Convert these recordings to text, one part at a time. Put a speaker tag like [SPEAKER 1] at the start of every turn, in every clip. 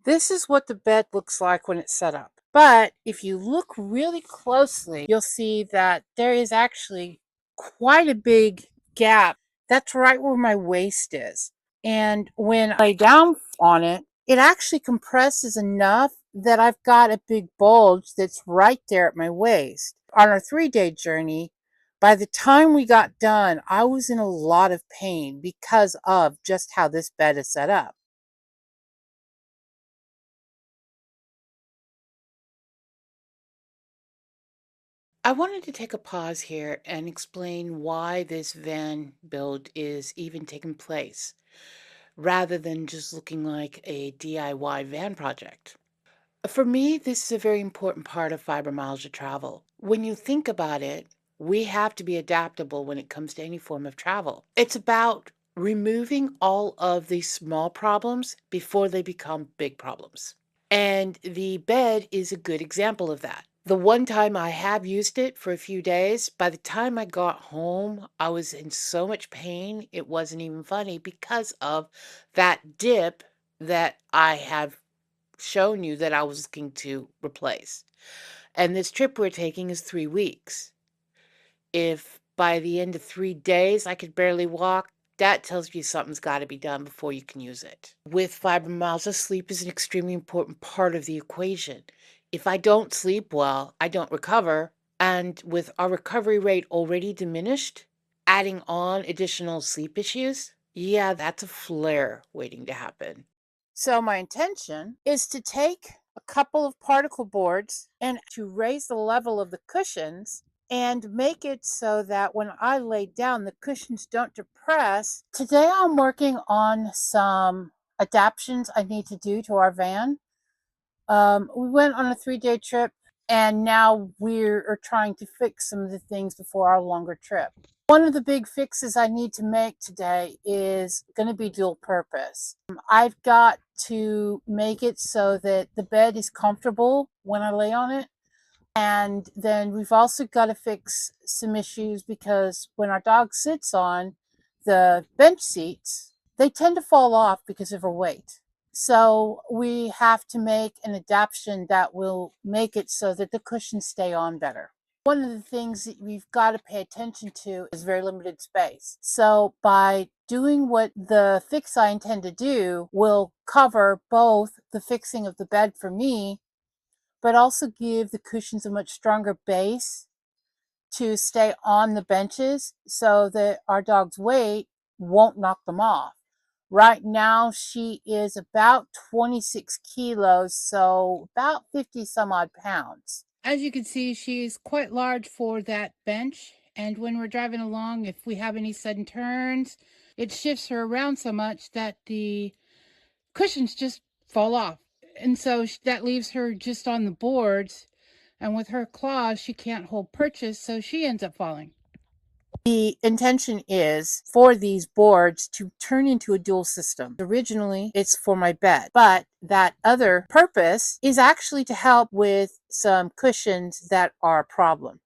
[SPEAKER 1] This is what the bed looks like when it's set up. But if you look really closely, you'll see that there is actually quite a big gap. That's right where my waist is. And when I lay down on it, it actually compresses enough that I've got a big bulge that's right there at my waist. On our 3-day journey, by the time we got done, I was in a lot of pain because of just how this bed is set up. I wanted to take a pause here and explain why this van build is even taking place, rather than just looking like a DIY van project. For me, this is a very important part of fibromyalgia travel. When you think about it, we have to be adaptable when it comes to any form of travel. It's about removing all of these small problems before they become big problems. And the bed is a good example of that. The one time I have used it for a few days, by the time I got home, I was in so much pain, it wasn't even funny because of that dip that I have shown you that I was looking to replace. And this trip we're taking is 3 weeks. If by the end of 3 days I could barely walk, that tells you something's got to be done before you can use it. With fibromyalgia, sleep is an extremely important part of the equation. If I don't sleep well, I don't recover. And with our recovery rate already diminished, adding on additional sleep issues, yeah, that's a flare waiting to happen. So my intention is to take a couple of particle boards and to raise the level of the cushions and make it so that when I lay down, the cushions don't depress. Today I'm working on some adaptations I need to do to our van. We went on a 3-day trip and now we're trying to fix some of the things before our longer trip. One of the big fixes I need to make today is going to be dual purpose. I've got to make it so that the bed is comfortable when I lay on it. And then we've also got to fix some issues because when our dog sits on the bench seats, they tend to fall off because of her weight. So we have to make an adaptation that will make it so that the cushions stay on better. One of the things that we've got to pay attention to is very limited space. So by doing what the fix I intend to do will cover both the fixing of the bed for me, but also give the cushions a much stronger base to stay on the benches so that our dog's weight won't knock them off. Right now, she is about 26 kilos, so about 50 some odd pounds. As you can see, she is quite large for that bench. And when we're driving along, if we have any sudden turns, it shifts her around so much that the cushions just fall off. And so that leaves her just on the boards. And with her claws, she can't hold purchase, so she ends up falling. The intention is for these boards to turn into a dual system. Originally, it's for my bed, but that other purpose is actually to help with some cushions that are a problem.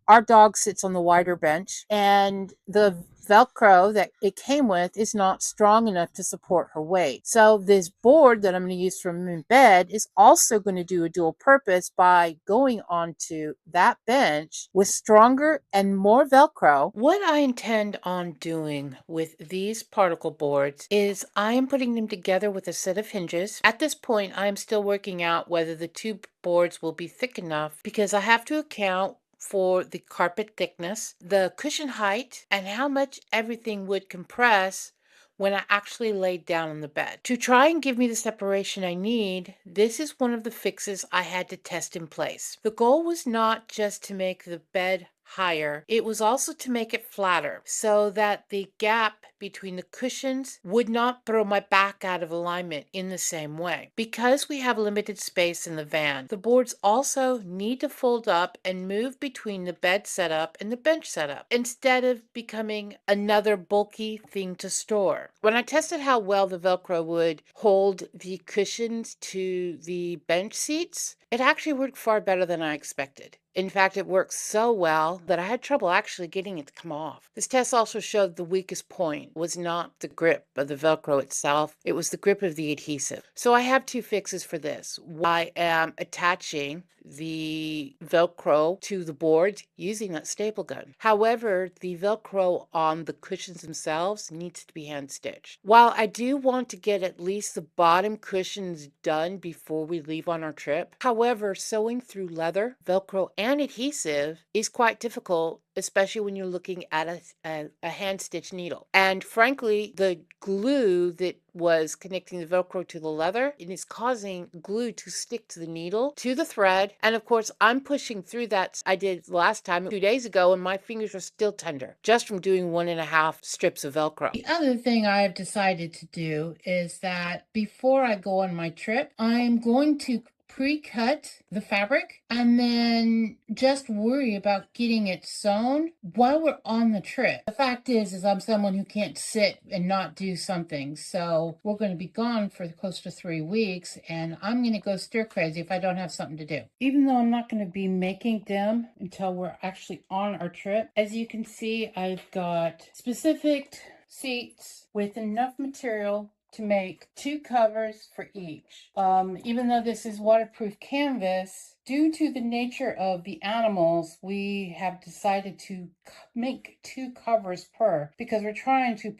[SPEAKER 1] Our dog sits on the wider bench, and the Velcro that it came with is not strong enough to support her weight. So this board that I'm going to use from in bed is also going to do a dual purpose by going onto that bench with stronger and more Velcro. What I intend on doing with these particle boards is I am putting them together with a set of hinges. At this point, I am still working out whether the two boards will be thick enough because I have to account for the carpet thickness, the cushion height, and how much everything would compress when I actually laid down on the bed. To try and give me the separation I need, this is one of the fixes I had to test in place. The goal was not just to make the bed higher, it was also to make it flatter so that the gap between the cushions would not throw my back out of alignment in the same way. Because we have limited space in the van, the boards also need to fold up and move between the bed setup and the bench setup instead of becoming another bulky thing to store. When I tested how well the Velcro would hold the cushions to the bench seats, it actually worked far better than I expected. In fact, it worked so well that I had trouble actually getting it to come off. This test also showed the weakest point was not the grip of the Velcro itself, it was the grip of the adhesive. So I have two fixes for this. I am attaching the Velcro to the board using that staple gun. However, the Velcro on the cushions themselves needs to be hand stitched. While I do want to get at least the bottom cushions done before we leave on our trip, however, sewing through leather, Velcro, and adhesive is quite difficult, especially when you're looking at a hand-stitched needle. And frankly, the glue that was connecting the Velcro to the leather, it is causing glue to stick to the needle, to the thread. And of course, I'm pushing through that. I did last time 2 days ago, and my fingers are still tender just from doing 1.5 strips of Velcro.
[SPEAKER 2] The other thing I've decided to do is that before I go on my trip, I'm going to pre-cut the fabric and then just worry about getting it sewn while we're on the trip. The fact is I'm someone who can't sit and not do something. So we're going to be gone for close to 3 weeks, and I'm going to go stir crazy if I don't have something to do. Even though I'm not going to be making them until we're actually on our trip, as you can see, I've got specific seats with enough material to make 2 covers for each. Even though this is waterproof canvas, due to the nature of the animals, we have decided to make 2 covers per, because we're trying to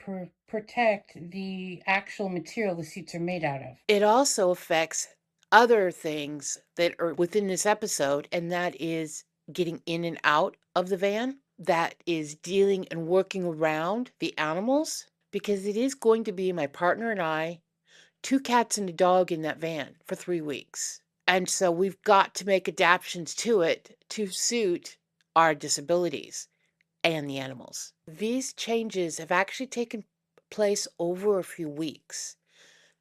[SPEAKER 2] protect the actual material the seats are made out of.
[SPEAKER 1] It also affects other things that are within this episode, and that is getting in and out of the van. That is dealing and working around the animals, because it is going to be my partner and I, 2 cats and a dog in that van for 3 weeks. And so we've got to make adaptations to it to suit our disabilities and the animals. These changes have actually taken place over a few weeks.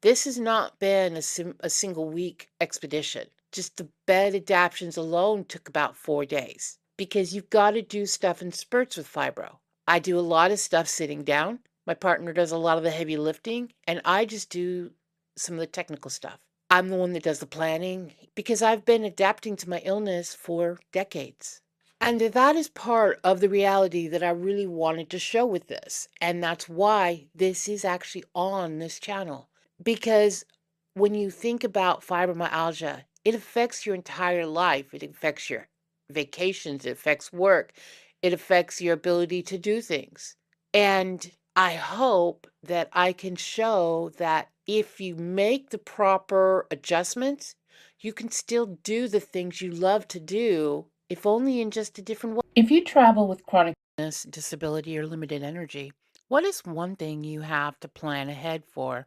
[SPEAKER 1] This has not been a single week expedition. Just the bed adaptations alone took about 4 days, because you've got to do stuff in spurts with fibro. I do a lot of stuff sitting down. My partner does a lot of the heavy lifting, and I just do some of the technical stuff. I'm the one that does the planning because I've been adapting to my illness for decades. And that is part of the reality that I really wanted to show with this. And that's why this is actually on this channel. Because when you think about fibromyalgia, it affects your entire life. It affects your vacations, it affects work, it affects your ability to do things. And I hope that I can show that if you make the proper adjustments, you can still do the things you love to do, if only in just a different way.
[SPEAKER 2] If you travel with chronic
[SPEAKER 1] Illness, disability, or limited energy, what is one thing you have to plan ahead for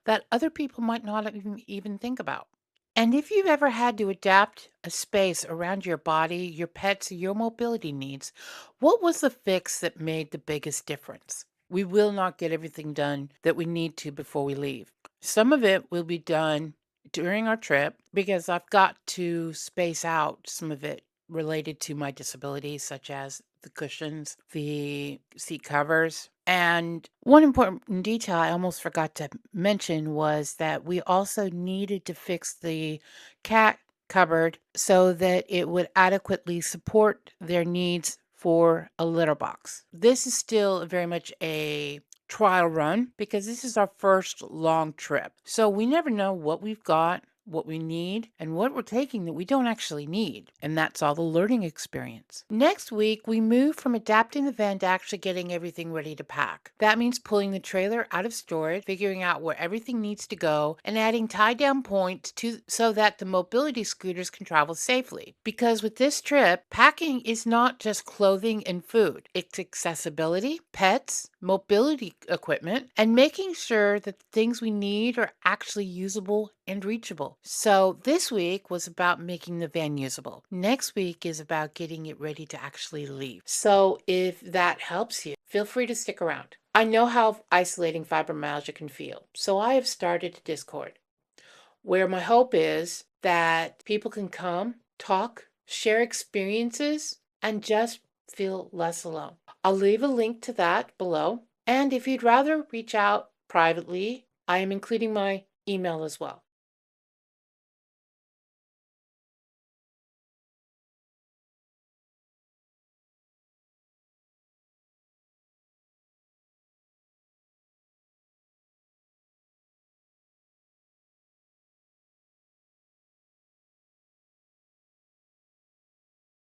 [SPEAKER 1] that other people might not even think about? And if you've ever had to adapt a space around your body, your pets, or your mobility needs, what was the fix that made the biggest difference? We will not get everything done that we need to before we leave. Some of it will be done during our trip because I've got to space out some of it related to my disability, such as the cushions, the seat covers. And one important detail I almost forgot to mention was that we also needed to fix the cat cupboard so that it would adequately support their needs for a litter box. This is still very much a trial run because this is our first long trip. So we never know what we've got, what we need, and what we're taking that we don't actually need. And that's all the learning experience. Next week, we move from adapting the van to actually getting everything ready to pack. That means pulling the trailer out of storage, figuring out where everything needs to go, and adding tie-down points so that the mobility scooters can travel safely. Because with this trip, packing is not just clothing and food. It's accessibility, pets, mobility equipment, and making sure that the things we need are actually usable and reachable. So this week was about making the van usable. Next week is about getting it ready to actually leave. So if that helps you, feel free to stick around. I know how isolating fibromyalgia can feel, so I have started a Discord where my hope is that people can come, talk, share experiences, and just feel less alone. I'll leave a link to that below. And if you'd rather reach out privately, I am including my email as well.